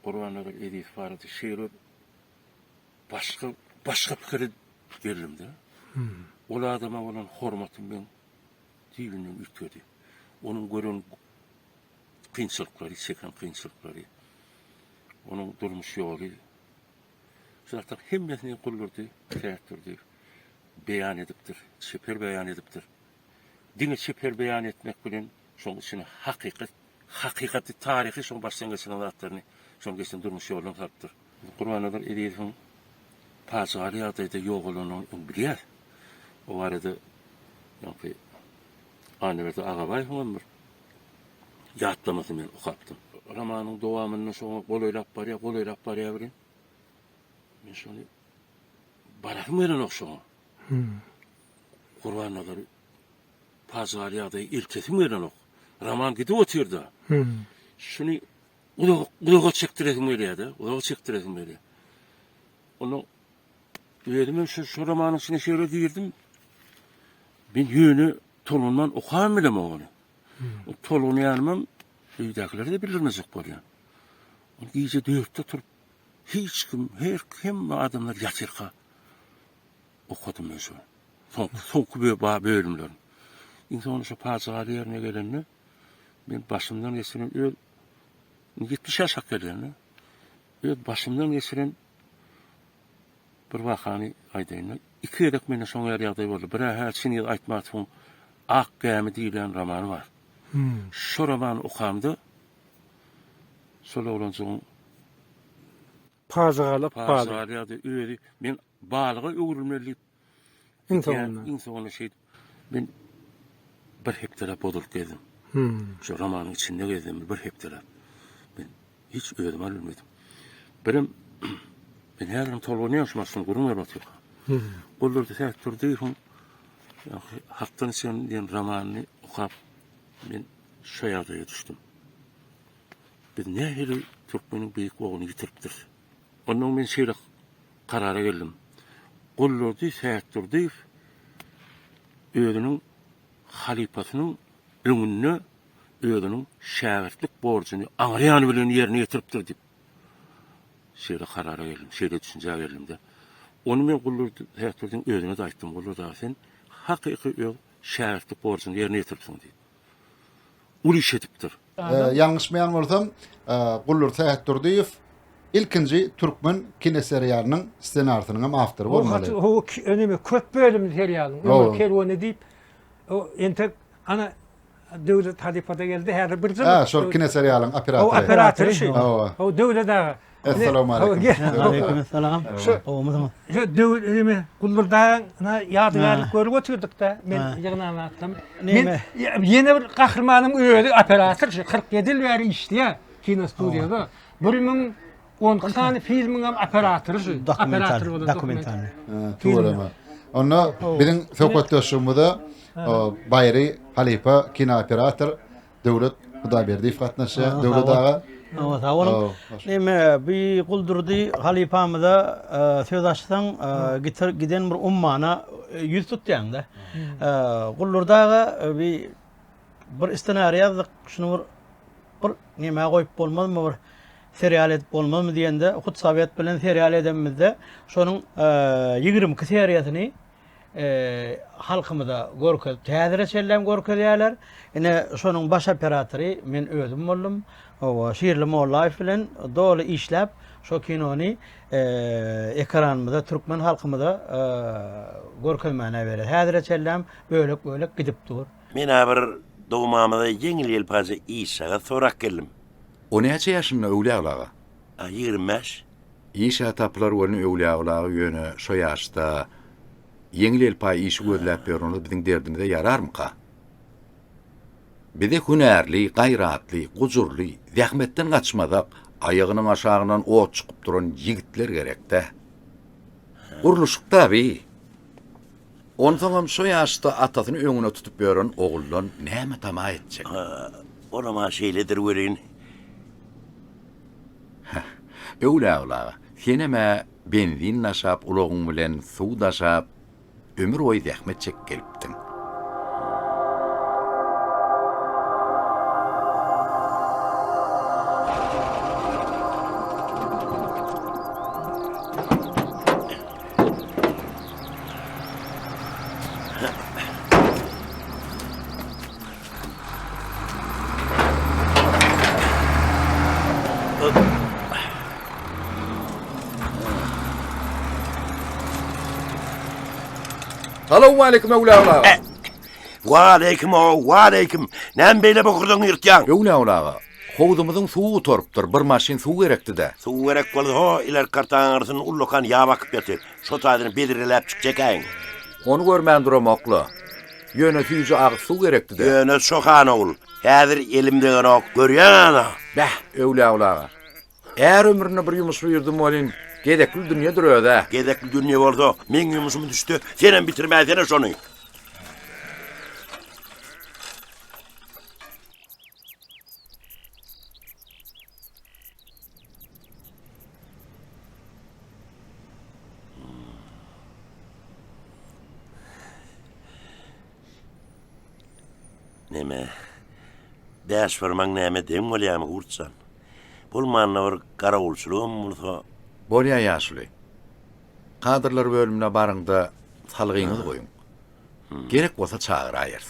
Gurbannazyr Eýidip barada şeýle başga pikir berildi. Ol adama bolan hormatym men diýinden ütgedi. Onuň gören kynçylyklary, çeken kynçylyklary, onuň durmuş ýoly, şurada hemmesini gollary täkdirdi, beýan edipdir, şeper beýan edipdir. Dini şeper beýan etmek bilen şoň içine hakykaty taryhy şoň başlangyçyny zatlaryny şoň geçen durmuş ýoluny tapdyr. Gurbannazyr Eýidipiň paçaly ýagdaýda ýok bolanyny bilýär. O arada ýa-ni Anwerde Agabaýewiň bir ýatlamasy men okapdym. Romanyň dowamyny şoň golaýlap barýar bilen. Men şonu barakym bilen okşaň. Gurbannazyr paçaly ýagdaýy ilkesi bilen ok. Roman gidip otyrdy. Şunu udağa çektiresim gelýärdi, udağa çektiresim gelýär. Onu öýdüm şu romanyň içine şeýle girdim. Ben ýöne tolunman okam bilen onu. O toluny ýanymam öýdekiler de bildirmezek bolýar. Onu iýje döýükde turup hiç kim, hem adamlar ýatyrka okudum ben şu. Soňky bölümler. İnsan şu paçaly ýerine gelende men başymdan geçiren 70 ýaş haklarynda başymdan geçiren bir wakany aýdaýyn. Iki ýerek meni şoň ýagdaý boldy. Bir häçini aýtmagyň Ak Gämi diýilen romany bar. Şu romany okamdy. Şol olanjyň Pazalyp ýa-da öýdi. Men balyga öwrülmeli. İnsanyň şey men bir hektara bodulyp gezdim. Şu romanyň içinde gezdim bir hektara. Ben hiç öýdüm almadım. Birim ben häzir toluny ýaşmasyň gurulmar batýar. Bolurdy täkdirdiň hakdan sen diýen romanyny okap men şu ýagdaýa düşdüm. Biz nähili Türkmeniň beýik ogyny ýitiripdir. Onuň men şeýle karara geldim. Bolurdy täkdirdiň özüniň halipasynyň öňünde özüniň şäherlik borcuny aňraýany bilen ýerine ýetiripdir diýip şeýle karara geldim, şeýle düşünje geldim de. Onu men Gulurdy täkdirdiň özüne de aýtdym. Gulurdy sen hakyky öz şäherlik borcuny ýerine ýetiripsiň diýip. Ul iş edipdir. Ýalňyşmaýan bolsam, Gulurdy täkdirdiň ilkinji Türkmen kino serialynyň ssenariýasynyň hem awtory bolmaly. O önemi köp bölüm serialyň. O kerwany diýip o entek ana döwlet hadipada geldi. Her bir Ha, şol kino serialynyň o operatory. O döwlet ağa. Assalamu alaykum. Aleykümselam. Şu döwlet Gulurdan ýadygarlyk görüp oturduk da men ýygna anlattım. Men ýene bir gahrmanyň öýüdi operator 47 ýyl bäri işleýär kino studiýada. 10 tane filmiň hem operatory. Dokumentarny. To'g'rimi? Onu biziň söhbetleşigimizde Bayry Halipa kino operator döwlet Hudaýberdiýew gatnaşýar. Döwlet ağa. Neme bir Gulurdy halipamyda söz açsaň giden bir ummana ýüz tutýanda. Gulurdaga bir ssenariýa ýazdyk. Şunu bir neme goýup bolmazmy bir serial edip bolmazmy diýende Hut Sowiet bilen serial edemizde şonuň 22 seriýasyny halkymyda gorka täzere çellem gorka diýerler. Ine şonuň baş operatory men özüm boldum. O Şirli Mollaýew bilen dolu işläp şo kinony ekranymyzda türkmen halkymyda görkezmäne berer. Häzire çellem bölek gidip dur. Men bir dogmamyda yeňil ýelpazy İşaga sorak geldim. O näçe ýaşynda öwlýaglaga? 25. İşa taplar onu öwlýaglagy ýöne şo ýaşda yeňil ýelpay iş gözläp berýär biziň derdimizde ýararmyka? Bizi hünärli, gaýratly, gujurly, zähmetden gaçmadak, aýagynyň aşagynan ot çykyp duran ýigitler gerekde. Guruluşykda bi. Ondan şo ýaşda atasyny öňüne tutup berýän oguldan näme tama etjek? Ona ma şeýledir werin. Öwlaglaga, seneme benzin naşap, ulagyň bilen suw daşap, ömür boýy zähmet çekip gelipdiň. Salamu aleyküm öwlaglaga. Wa aleyküm. Näme beýle bokurdyň ýyrtýan? Öwlaglaga, howdumyzyň suwy torupdyr, bir maşin suw gerekdi-de. Suw gerek boldy ho, iler kartaňyrsyn ullukan ýa bakyp ýatyr. Şo taýdyny belirlep çykjakaň. Onu görmän duramokla. Ýöne süýje agyz suw gerekdi-de. Ýöne şokan ol. Häzir elimde ok görýän ana. Bäh, öwlaglaga. Eğer ömrüne bir ýumus buyurdum bolin, gedekli dünýe durýar-da. Gedekli dünýe boldy. Men ýumusum düşdi. Senem bitirmäsene şonu. Neme? Däş bermäň näme dem bolýarmy urtsan? Bulmanna bir garawulçulygym bolsa, bolýar ýaşly. Kadrlar bölümine barıngda salgyňyzy goýun. Gerek bolsa çağıraýar.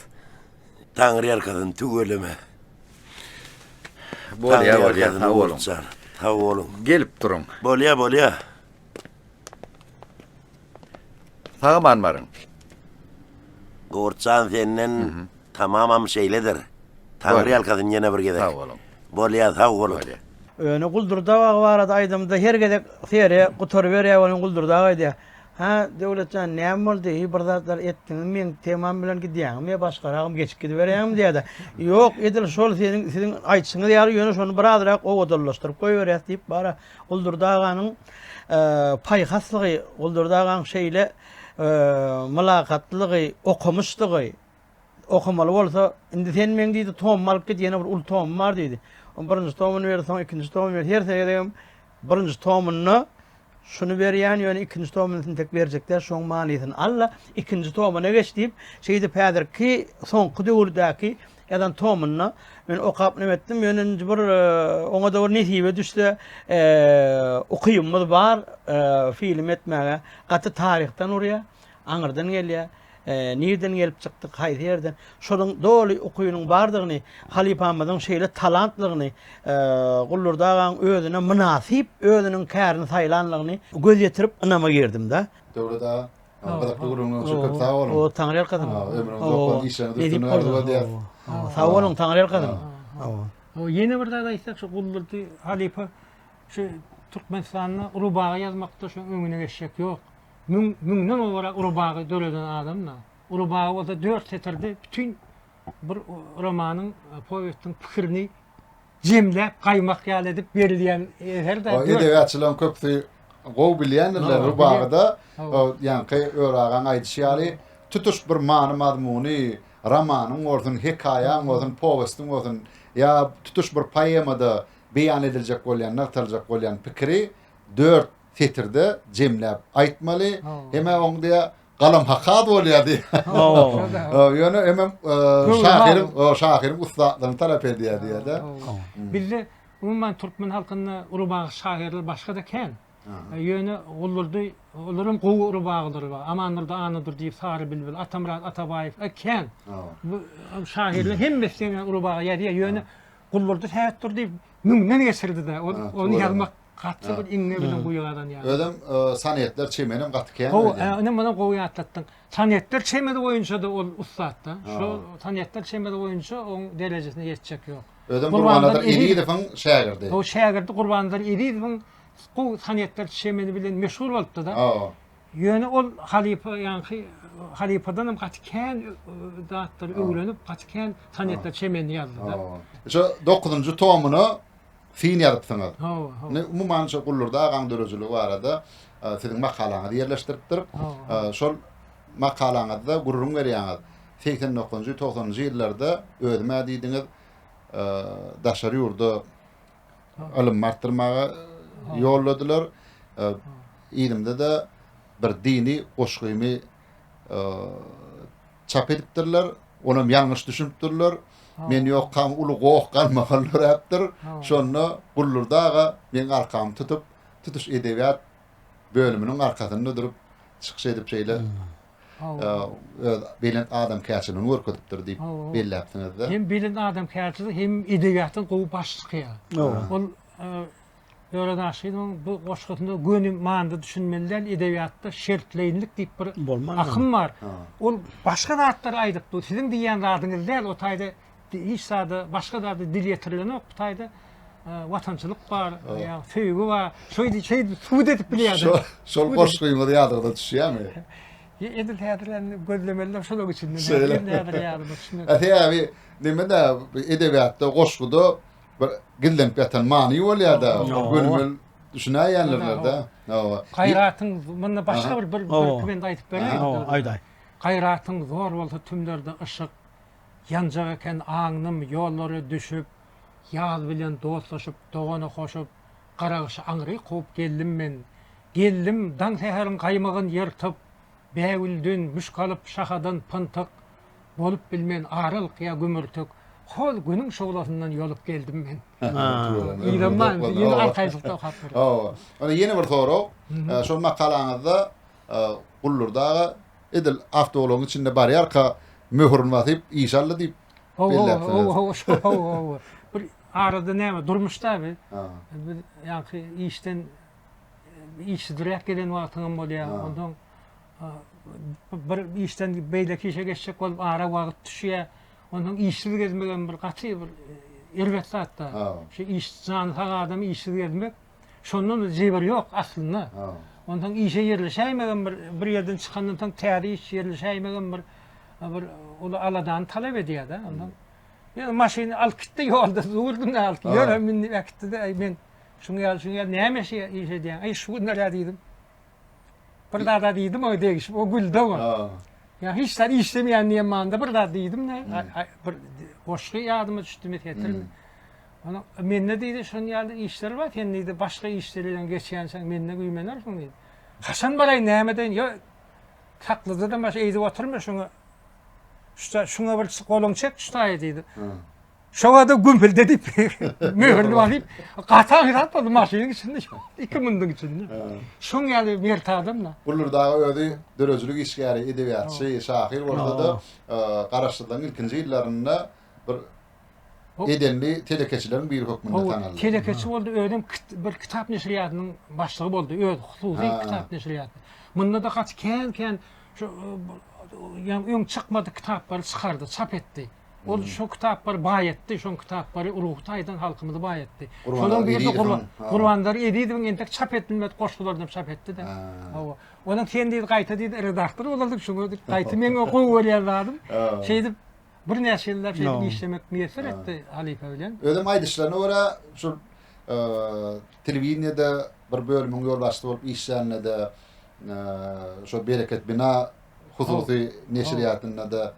Taňry arkadan tügeleme. Bolýar, sağ olun. Gelip durun. Bolýar. Sağa barmaryň. Gorçan senden tamamam şeýledir. Taňry arkadan ýene bir gedek. Sağ olun. Bolýar, sağ olun. Öne guldurdağa barada aydymda her gedek sere gutur berýär onun guldurdağa diýär. Ha döwletçan näme boldy? Bir zatlar etdiň men temam bilen gidýäm. Men başgaragym geçip gidiberýär diýär. Ýok, edil şol siziň aýtşyňyz ýaly ýöne şonu birazrak owadalaşdyryp goýberýär diýip bara guldurdağanyň pay haslygy, guldurdağanyň şeýle mülakatlygy, okumuşlygy, okumaly bolsa, indi sen men diýdi tom alyp git ýene bir ul tom bar diýdi. Birinci tomuny berýär, ikinji tomuny berýär. Her segedem birinji tomuny şunu berýän ýöne ikinji tomuny tek berjekler, şoň maliýetini alla, ikinji tomuny geç diýip, şeýdi päderki soňky döwürdäki ýadan tomuny men okap nemetdim, ýönünji bir oňa da bir nesibe düşdi. Okuyumyz bar, film etmäge, gaty taryhdan urýar, aňyrdan gelýär. Nirden gelip çykdyk, haýsy ýerden. Şonuň doly okuyunyň bardygyny, halipamyzyň şeýle talantlygyny, gullurdağan özüne münasip, özüniň kärini saýlanlygyny göz ýetirip ynama girdim da. Döwleda Badakly gurumyň şükür sağ olun. O taňry alkadan. Ömrüňiz okul işlerinde tutun diýär. Sağ olun taňry alkadan. O ýene bir dada aýtsak şu gullurdy halipa şu Türkmenistanyna urubaga ýazmakda şu öňüne geçjek ýok. Müňden olarak urubagy döleden adamna. Urubagy bolsa 4 setirde bütün bir romanyň, powestniň pikirini jemläp, gaýmak ýaly edip berilýän herde. O edebiýatçylaryň köpüsi gow bilýänler urubagda, ýani öragan aýdýaly tutuş bir many mazmuny, romanyň bolsun, hekaýaň bolsun, powestniň bolsun, ýa tutuş bir poemada beýan ediljek bolýan, naktaljak bolýan pikiri 4 setirde jemläp aýtmaly, heme oňda galam hakat bolýardy. Ýöne hemem şahirim ustalaryny talap edýär diýär-de. Bizde umuman Türkmen halkyna urubagy şairler başga da kän. Yöne ullurdu, ulurum qoğuru bağıdır var. Amandır da anıdır deyip Sarı Bilbil, Atamrat Atabayev, ken. Bu şahirler hem besleyen urbağa yediye yöne ullurdu hayatdır deyip mümnen geçirdi de. Onu yazmak katı bir inne bilen kuyulardan yani. Ödem saniyetler çemenin katıken. Onun bana koyu atlattın. Saniyetler çemedi oyuncu da ol ustatta. Şu saniyetler çemedi oyuncu onun derecesine yetecek yok. Ödem kurbanlar iri defan şagirdi. O şagirdi kurbanlar iri defan bu saniyetler çemedi bilen meşhur oldu da. Yöne ol halife yani halifadanım katıken dağıttır öğrenip katıken saniyetler çemeni yazdı da. Şu 9. tomunu fin yaptınız. Bu manşa kullurda ağan dörözülüğü arada sizin makalanızı yerleştiriptir. Şol makalanızda gururun veriyanız. 89. 90. yıllarda ödeme dediğiniz daşarı yurdu alım arttırmağa yolladılar. İlimde de bir dini koşkuymu çap ediptirler. Onu yanlış düşünüptirler. Men yok kam ulu qoq kalmaganlar yaptır. Şonu kullurdaga men arkamı tutuş edebiyat bölümünün arkasında durup çıkış edip şeyle bilen adam käçini görkezipdir deyip belli yaptınız da. Hem bilen adam käçini hem edebiyatın qoğu başlığı. Ol öyle aşıydın bu koşkusunda gönüm mandı düşünmeliler edebiyatta şertleyinlik deyip bir akım var. Ol başka dağıtlar aydıp sizin diyen dağıdınız değil o tayda hiç sade başka da dil yetirilen o tayda vatançılık var, ya föyü var, şey suud edip biliyordu. Şol koşkuymu da yadırda düşüyor mu? Edil teatrlarını gözlemeliler şoluk için. Edil abi nime de edebiyatta koşkuda bir gilden yatan mani ol ya da bölümül düşünäýänler da. Hayratın bunda başka bir kıvend aytıp berýär. Ayday. Hayratın zor bolsa tümlerde ışık yanjak eken aňnym ýollary düşüp ýaz bilen dostlaşyp dogana hoşup garagyşy aňry goýup geldim men. Geldim daň seherin gaýmagyn ýertip bäwildün müşkalyp şahadan pıntyk bolup bilmen arylyk ýa gümürtük. Hol günün şowlasyndan ýolup geldim men. İranman ýene arkaýsykda okapdyr. Ona ýene bir sorak. Şol makalaňyzda gullurdaga edil awtologyň içinde barýarka möhürün wasyp inşallah diýip belläpdiler. Bir arada näme durmuşda bir. Ýa-ni işden iş direkt gelen wagtyň bolýar. Ondan bir işden beýleki işe geçjek bolup ara wagt düşýär. Ondan işsiz gezmegen bir gaty bir elbetde hatda. Şu iş zan adamy işsiz gezmek şondan jeber ýok aslynda. Ondan işe yerleşäýmegen bir ýerden çykandan taň täze iş yerleşäýmegen bir ulu aladan talep edýär da. Ondan ýa maşyny alyp gitdi ýolda zurdum da alyp ýöre men wagtda men şunu näme iş edýän. Ay şu günler diýdim. Bir daha da diýdim o degişip o gülde o. Ya hiçler işlemeyen niye manda bir daha dedim ne bir boşluğu yardıma düştüm eterim. Ona men ne dedi şun yerde işler var kendiydi başka işlerden geçen sen men ne güymenersin dedi. Hasan baray nämeden yo taklıda da baş eýdi oturma şuna bir kolun çek şutay dedi. Şoňa da gümpül dedip möhürlü alyp gataň ýatdy maşynyň içinde 2000'ň içinde. Şoň ýaly mertadymla. Bullurdaga özi dörözlük işgäri edebiýatçy şahir bolsa garaşdyrylan ilkinji ýyllarynda bir edenli telekeçilerin bir hökmünde tanaldy. Telekeçi boldy ödüm bir kitap neşriýatynyň başlygy boldy. Öz hususy kitap neşriýaty. Munda da gaç ken şu ýa-ni çykmady kitaplar çykardy, çap etdi. O şu kitaplar bayetdi, şu kitapları Ulugtaydan halkymyzy bayetdi. Şonuň birde Gurbanlar edýdim entek çap etdiler, goşgulardan çap etdi de. Onuň kendi gaýta diýdi redaktor bolardyk şoňa gaýta men okuw berýärdim. Şeýdip bir näçeler şeýdip işlemek meýser etdi halife bilen. Ödem aýdyşlaryna görä şu telewiziýada bir bölümüň ýolbaşçy bolup işleýände de şu bereket bina hususy neşriýatynda da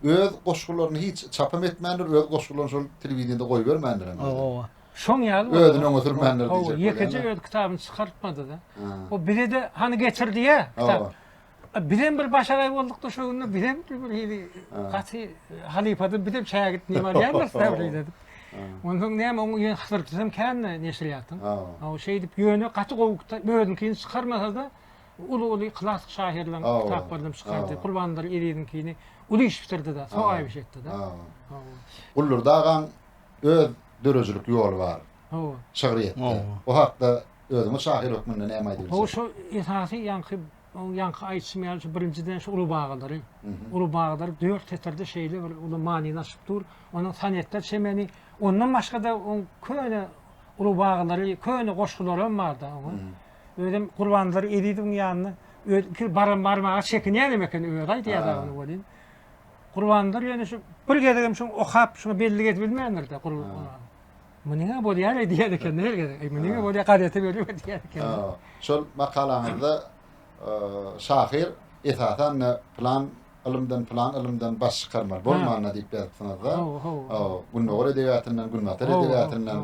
öz goşgularyny hiç çapam etmändir, öz goşgularyny şol telewiziýada goýup bermändir. Şoň ýaly özüne oturmändir diýjek. Ýekeje öz kitabyny çykartmady da. O biri de hani geçirdi ýa kitap. Bilen bir başagay boldukda şu günde bilen bir hili gaty halifady bilen şagirt nimer ýalmaz tabii dedim. Ondan näme onu ýen hatırlatsam känne neşriyatyn. O şey dip ýöne gaty gowukda mödünkiň çykarmasa da ulu klasik şairler kitap bardım çykardy. Gurbanlar eridinkini ulu iş bitirdi da, so aýyp etdi da. Ullurdagan öz dörözlük ýol bar. Şagiryetde. O hakda özüme şair hökmünde näme aýdyp? O şu esasy yankı aýtmaýar şu birinciden şu ulu bağlary. Ulu bağlar 4 teterde şeýle ulu many nasyp dur. Onuň sanatda şemeni ondan başga da köne ulu bağlary, köne goşgulary bar da. Ödem gurbanlary edidiň ýanyna barmaga çekinýär emeken öýraý diýär onu bolýan. Gurbanlar ýene şu bir gedegem şu okap şunu belli edip bilmeýänler de gurban. Meniňe bolýar diýär eken nerge? Meniňe bolýar gaýta berýär diýär eken. Şol makalaňyzda şair esasen plan ilmden baş çykarmar. Bolmanyna diýip ýazdyňyz da. Gunnogor edebiýatyndan, Gunnatır edebiýatyndan,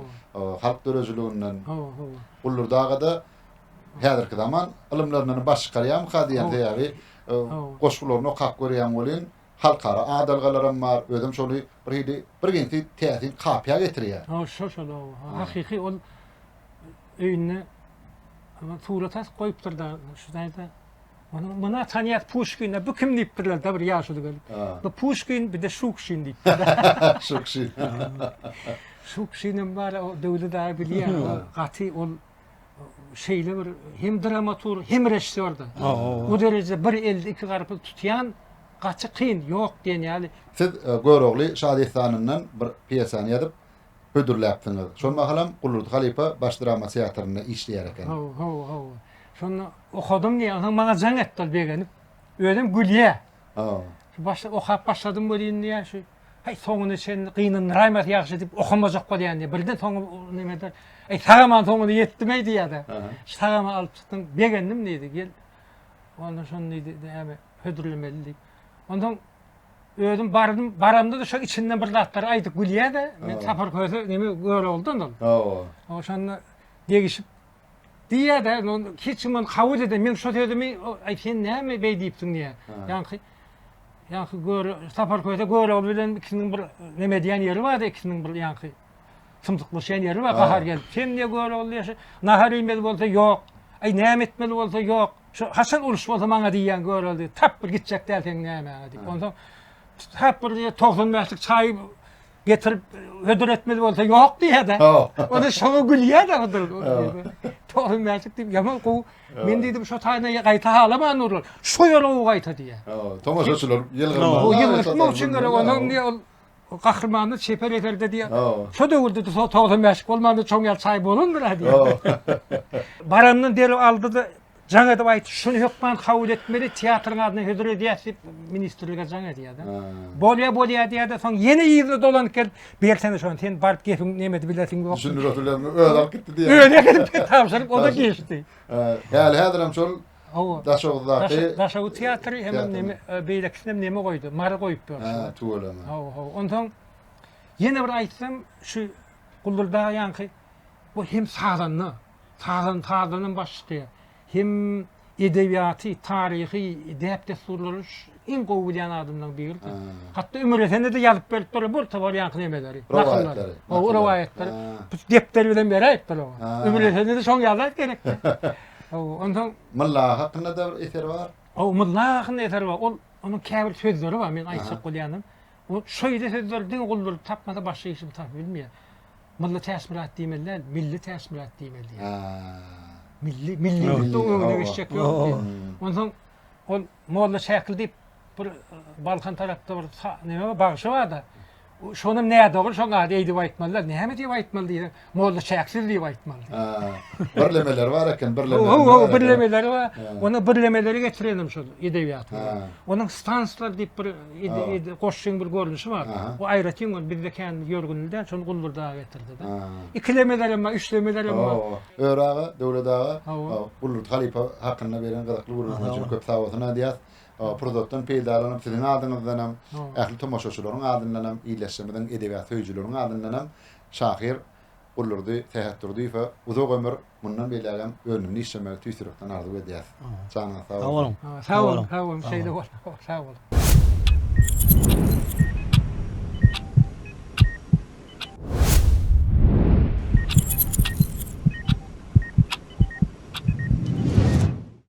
halk dörözlüğünden. Ullurdaga da häzirki zaman ilmlerinden baş çykarýan hadiýan diýäri goşgularyny okap görýän bolyn. Halkara adalgalaram bar, özüm şoly bir genti täsin kapya getirýär. Hakyky ol öýüne ama suratas goýupdyr da, şu zaýda. Mana Tanyat Pushkin'e bu kim diýip birler da bir ýaşydy gelip. Bu Pushkin bir de Shukşin diýip. Shukşin. Shukşinim bar o döwlet da bilýär. Gaty ol şeýle bir hem dramaturg hem rejissor da. O derejede bir elde iki garpy tutýan gaçy kyn ýok diýen ýaly. Siz Görogly Şadistanynyň bir piyesany ýazyp hödürläpdiňiz. Şol mahalam Gullurt Halipa baş drama teatrynda işleýär eken. Şonu okudum diye, onun bana can ettiler beğenip. Öyle gülüye. Okuyup başladım bolýan diye, şu soňuny sen gynyn rahmet ýaxşy diýip okamajak bolýan diye. Birden soňu neme der? Tagaman soňuny ýetmedi diýdi. Tagama alyp çykdym, beğendim diýdi. Gel. Ondan şonu diýdi, äme hödürlemeli diýip. Ondan ödüm baramda da şu içinden bir latlar aýdyp gülüye de, men sapar köze neme göre oldu ondan. O şonu degişip diye de hiç men kabul edem. Men şu dedimi sen näme beý diýipdiň diye. Ýanky göre sapar köýde göre ol bilen ikiniň bir neme diýen ýeri bar, ikiniň bir ýanky symdykly şeň ýeri bar, gahar gelip. Sen niye göre ol diýýär? Nahar ýemeli bolsa ýok. Näme etmeli bolsa ýok. Şu Hasan uruş bolsa maňa diýýän göre ol diýip. Tap bir gitjek dälten näme diýip. Ondan tap bir toğlanmaşlyk çaý getirip hödür etmeli bolsa ýok diýär-de. O da şoňa gülýär-de odur. Toğrun mäçik diýip ýaman gowy. Men diýdim şu taýna gaýta halaman urul. Şu ýola gaýta diýär. Tomaşaçylar ýylgyrma. O ýylgyrma üçin gerek onuň diýär o gahrymanyny çeper eterde diýär. Şu döwürde de toğrun mäçik bolmanda çoň ýal çaý bolundur diýär. Baramdan derip aldy da Jaňa da aýtdy, şunu hökman kabul etmeli, teatrın adyny hödür edýär, ministrlige jaňa diýär. Bolýa diýär, soň ýene ýyly dolanyp gelip, "Bersen şonu sen baryp gepiň nemedi biletin ýok." Şunu rötülerni öýdip gitdi diýär. Öýle gidip tapşyryp o da geçdi. Ýaly häziram şol Daşaw teatry hem neme beýlekinem neme goýdy, mara goýup berdi. Tuğulama. Ondan ýene bir aýtsam, şu Gullurda ýanky bu hem sağdanny başly. Hem edebiýaty, taryhy, edep desturlary en gowy bilen adamdan biri. Hatda Ömür Efendi de ýazyp berip durýar, bu tabar ýanky nemeleri. Rowayetleri. Rowayetleri. Depter bilen berip durýar. Ömür Efendi de şoň ýazat gerek. Ondan Mulla hakynda da eser bar. Mulla hakynda eser bar. Onuň käbir sözleri bar, men aýtsak bolýanym. O şöýde sözlerden Gullur tapmada başga işim tap bilmeýär. Mulla täsmirat diýmeler, milli täsmirat diýmeler. Milli doğumuna geçecek yok. Ondan o molla şekil deyip bir Balkan tarafta bir neme bağışı var da şonum näde olur şoňa diýip aýtmalylar. Näme diýip aýtmaly diýär. Molla şekil diýip aýtmaly. Birlemeler bar eken, birlemeler bar. Onu birlemeleri getirelim şu edebiýaty. Onun stanslar diýip bir goşşyň bir görnüşi bar. O aýratyn bizde kän ýörgünlükden şonu Gullurda getirdi da. İkilemeler bar, üçlemeler bar. Öýraga, döwletaga, Gullurt Halipa hakynda beren gazakly gurulmagy üçin köp sawatyna diýär. Produktdan peýdalanyp sizin adyňyzdan hem ähli tomaşaçylaryň adyndan hem iýleşmeden edebiýat öýjüleriň adyndan hem şair Gullurdy tähetdirdi we uzak ömür mundan beýlegem önümni işlemek tüýsürekden arzuw edýär. Sağ olun. Sağ olun. Sağ olun. Sağ olun.